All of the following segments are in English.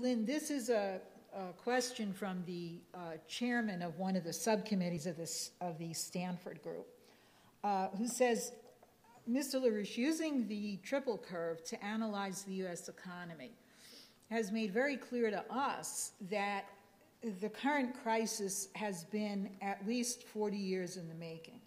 Lynn, this is a question from the chairman of one of the subcommittees of the Stanford group, who says, Mr. LaRouche, using the triple curve to analyze the U.S. economy has made very clear to us that the current crisis has been at least 40 years in the making.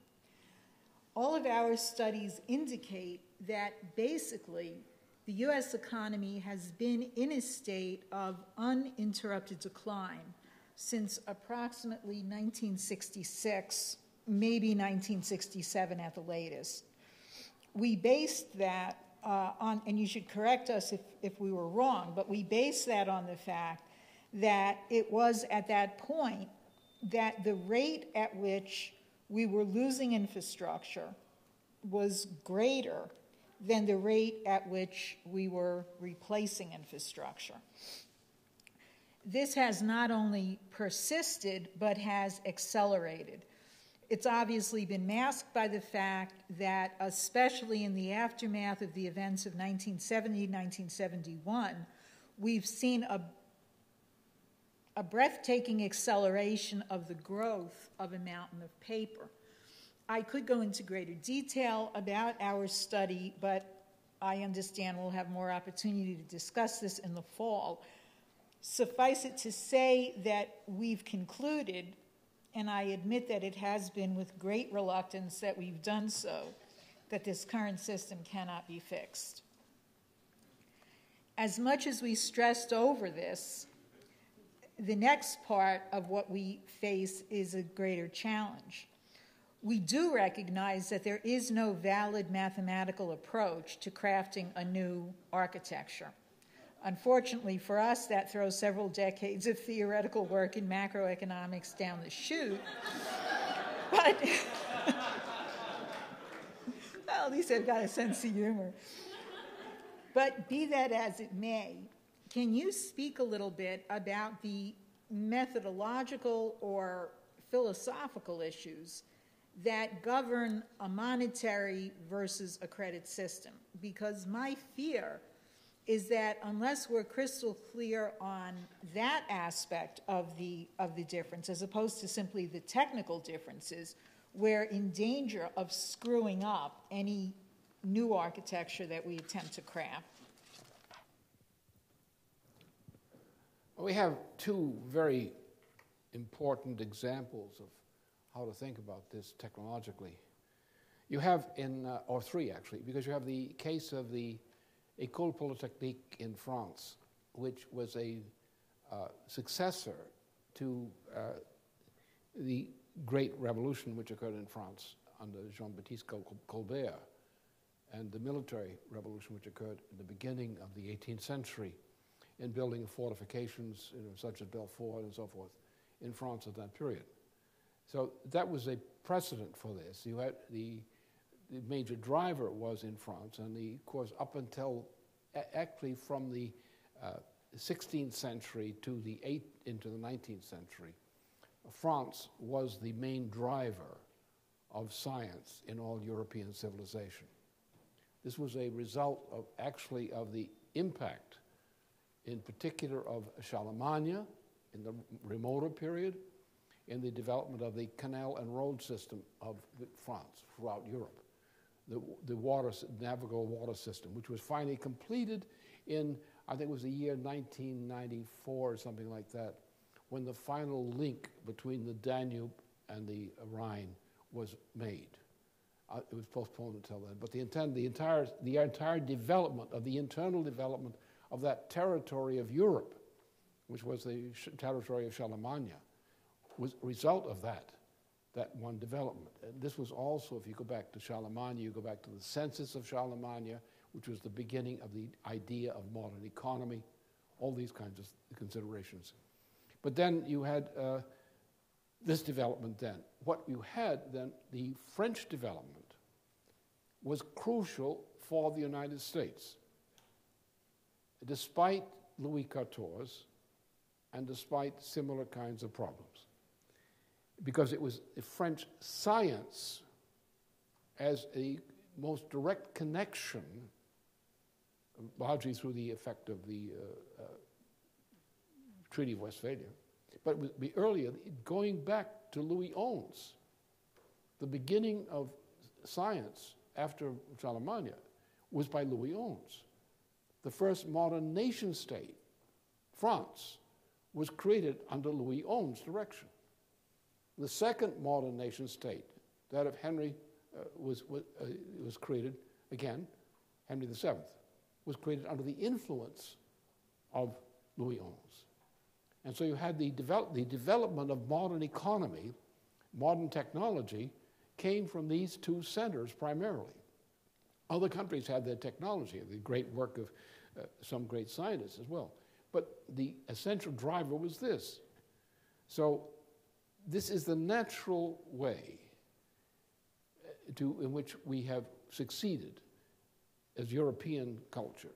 All of our studies indicate that basically the U.S. economy has been in a state of uninterrupted decline since approximately 1966, maybe 1967 at the latest. We based that on, and you should correct us if we were wrong, but we based that on the fact that it was at that point that the rate at which we were losing infrastructure was greater than the rate at which we were replacing infrastructure. This has not only persisted, but has accelerated. It's obviously been masked by the fact that, especially in the aftermath of the events of 1970, 1971, we've seen a breathtaking acceleration of the growth of a mountain of paper. I could go into greater detail about our study, but I understand we'll have more opportunity to discuss this in the fall. Suffice it to say that we've concluded, and I admit that it has been with great reluctance that we've done so, that this current system cannot be fixed. As much as we stressed over this, the next part of what we face is a greater challenge. We do recognize that there is no valid mathematical approach to crafting a new architecture. Unfortunately for us, that throws several decades of theoretical work in macroeconomics down the chute. But, well, at least I've got a sense of humor. But be that as it may, can you speak a little bit about the methodological or philosophical issues that govern a monetary versus a credit system? Because my fear is that unless we're crystal clear on that aspect of the difference, as opposed to simply the technical differences, we're in danger of screwing up any new architecture that we attempt to craft. We have two very important examples of how to think about this technologically. You have or three actually, because you have the case of the École Polytechnique in France, which was a successor to the Great Revolution which occurred in France under Jean-Baptiste Colbert, and the military revolution which occurred in the beginning of the 18th century in building fortifications, such as Belfort and so forth, in France at that period. So that was a precedent for this. You had the major driver was in France, and of course, up until actually from the 16th century to into the 19th century, France was the main driver of science in all European civilization. This was a result of the impact, in particular of Charlemagne in the remoter period, in the development of the canal and road system of France throughout Europe, the navigable water system, which was finally completed in, I think it was the year 1994 or something like that, when the final link between the Danube and the Rhine was made. It was postponed until then, but the entire development of the internal development of that territory of Europe, which was the territory of Charlemagne, was a result of that one development. And this was also, if you go back to Charlemagne, you go back to the census of Charlemagne, which was the beginning of the idea of modern economy, all these kinds of considerations. But then you had this development then. What you had then, the French development, was crucial for the United States. Despite Louis XIV and despite similar kinds of problems. Because it was the French science as a most direct connection, largely through the effect of the Treaty of Westphalia, but it would be earlier, going back to Louis Ons. The beginning of science after Charlemagne was by Louis Ons. The first modern nation state, France, was created under Louis Ons' direction. The second modern nation state, that of Henry, was created, again, Henry VII, was created under the influence of Louis Ons. And so you had the development of modern economy, modern technology, came from these two centers primarily. Other countries had their technology, the great work of some great scientists as well. But the essential driver was this. So this is the natural way in which we have succeeded as European culture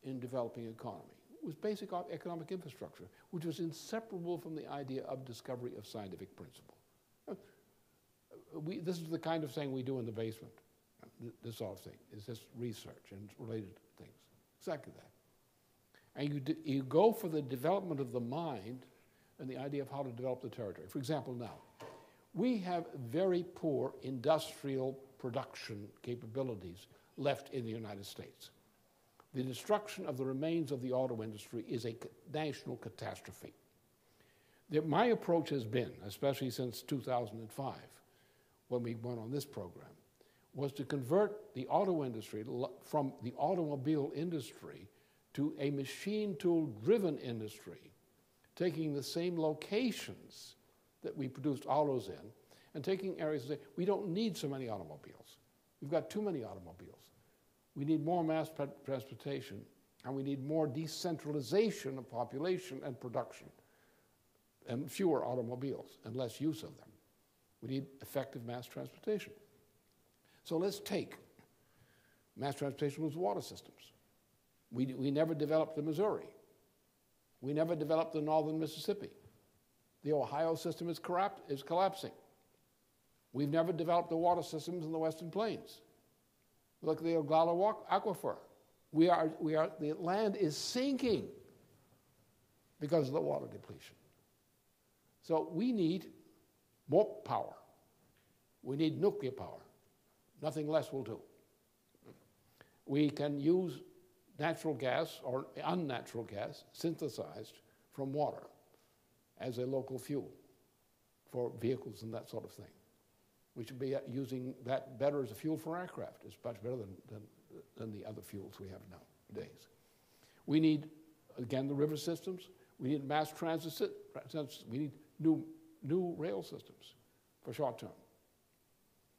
in developing economy. It was basic economic infrastructure, which was inseparable from the idea of discovery of scientific principle. This is the kind of thing we do in the basement, this sort of thing. It's just research and related things. Exactly that. And you go for the development of the mind and the idea of how to develop the territory. For example, now, we have very poor industrial production capabilities left in the United States. The destruction of the remains of the auto industry is a national catastrophe. My approach has been, especially since 2005, when we went on this program, was to convert the auto industry from the automobile industry to a machine tool-driven industry, taking the same locations that we produced autos in and taking areas and say, we don't need so many automobiles. We've got too many automobiles. We need more mass transportation, and we need more decentralization of population and production, and fewer automobiles and less use of them. We need effective mass transportation. So let's take mass transportation with water systems. We never developed the Missouri. We never developed the northern Mississippi. The Ohio system is collapsing. We've never developed the water systems in the Western Plains. Look at the Ogallala Aquifer. The land is sinking because of the water depletion. So we need more power. We need nuclear power. Nothing less will do. We can use natural gas or unnatural gas synthesized from water as a local fuel for vehicles and that sort of thing. We should be using that better as a fuel for aircraft. It's much better than the other fuels we have nowadays. We need, again, the river systems. We need mass transit. We need new rail systems for short term.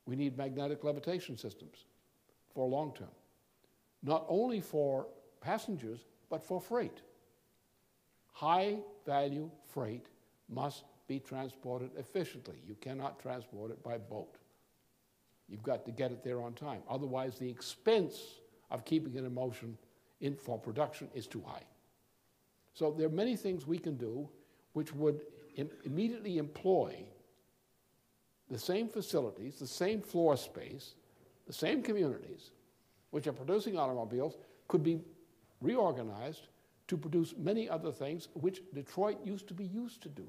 We need magnetic levitation systems for long term. Not only for passengers, but for freight. High value freight must be transported efficiently. You cannot transport it by boat. You've got to get it there on time. Otherwise, the expense of keeping it in motion for production is too high. So there are many things we can do which would immediately employ the same facilities, the same floor space, the same communities, which are producing automobiles, could be reorganized to produce many other things which Detroit used to do.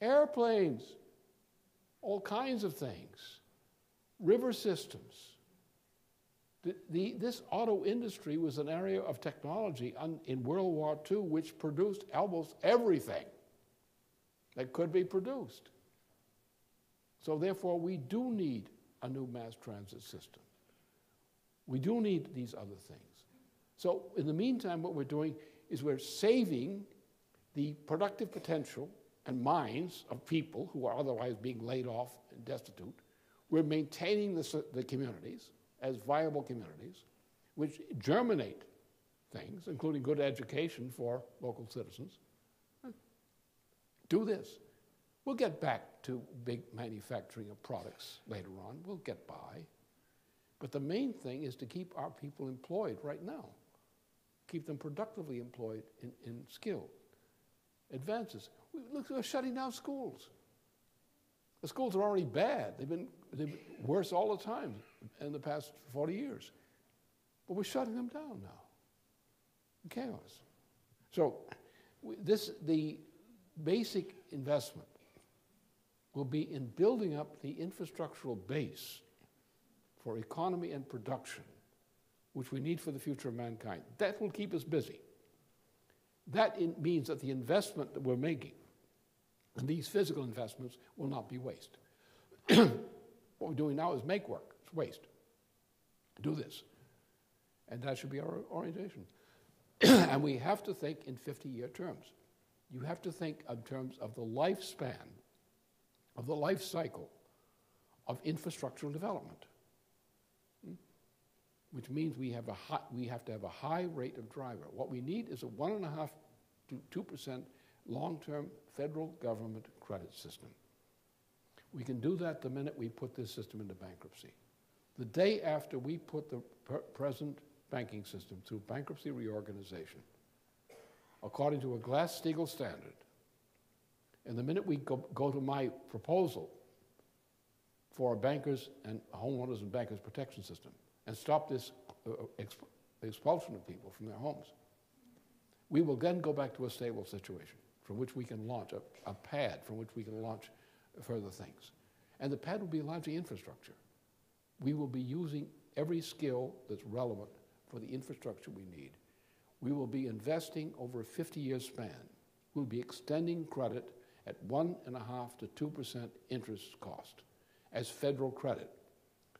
Airplanes, all kinds of things, river systems. This auto industry was an area of technology in World War II which produced almost everything that could be produced. So therefore, we do need a new mass transit system. We do need these other things. So in the meantime, what we're doing is we're saving the productive potential and minds of people who are otherwise being laid off and destitute. We're maintaining the communities as viable communities, which germinate things, including good education for local citizens. Do this. We'll get back to big manufacturing of products later on. We'll get by. But the main thing is to keep our people employed right now. Keep them productively employed in skill. Advances. We're shutting down schools. The schools are already bad. They've been worse all the time in the past 40 years. But we're shutting them down now. Chaos. So The basic investment will be in building up the infrastructural base for economy and production, which we need for the future of mankind. That will keep us busy. That means that the investment that we're making, and these physical investments, will not be waste. What we're doing now is make work. It's waste. Do this. And that should be our orientation. And we have to think in 50-year terms. You have to think in terms of the lifespan, of the life cycle of infrastructural development, which means we have to have a high rate of driver. What we need is a 1.5% to 2% long-term federal government credit system. We can do that the minute we put this system into bankruptcy. The day after we put the present banking system through bankruptcy reorganization, according to a Glass-Steagall standard, and the minute we go to my proposal for a bankers and homeowners and bankers protection system and stop this expulsion of people from their homes, we will then go back to a stable situation from which we can launch a pad from which we can launch further things. And the pad will be largely infrastructure. We will be using every skill that's relevant for the infrastructure we need. We will be investing over a 50-year span. We'll be extending credit at 1.5% to 2% interest cost as federal credit,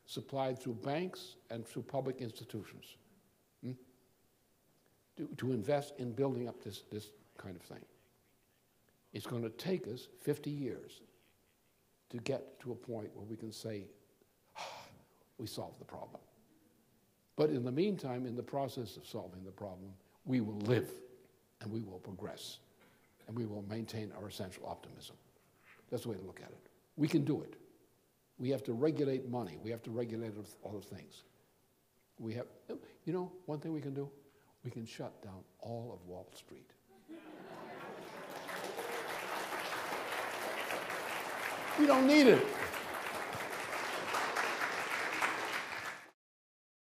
supplied through banks and through public institutions, to invest in building up this kind of thing. It's going to take us 50 years to get to a point where we can say, we solved the problem. But in the meantime, in the process of solving the problem, we will live and we will progress and we will maintain our essential optimism. That's the way to look at it. We can do it. We have to regulate money. We have to regulate other things. We have, you know, one thing we can do? We can shut down all of Wall Street. We don't need it.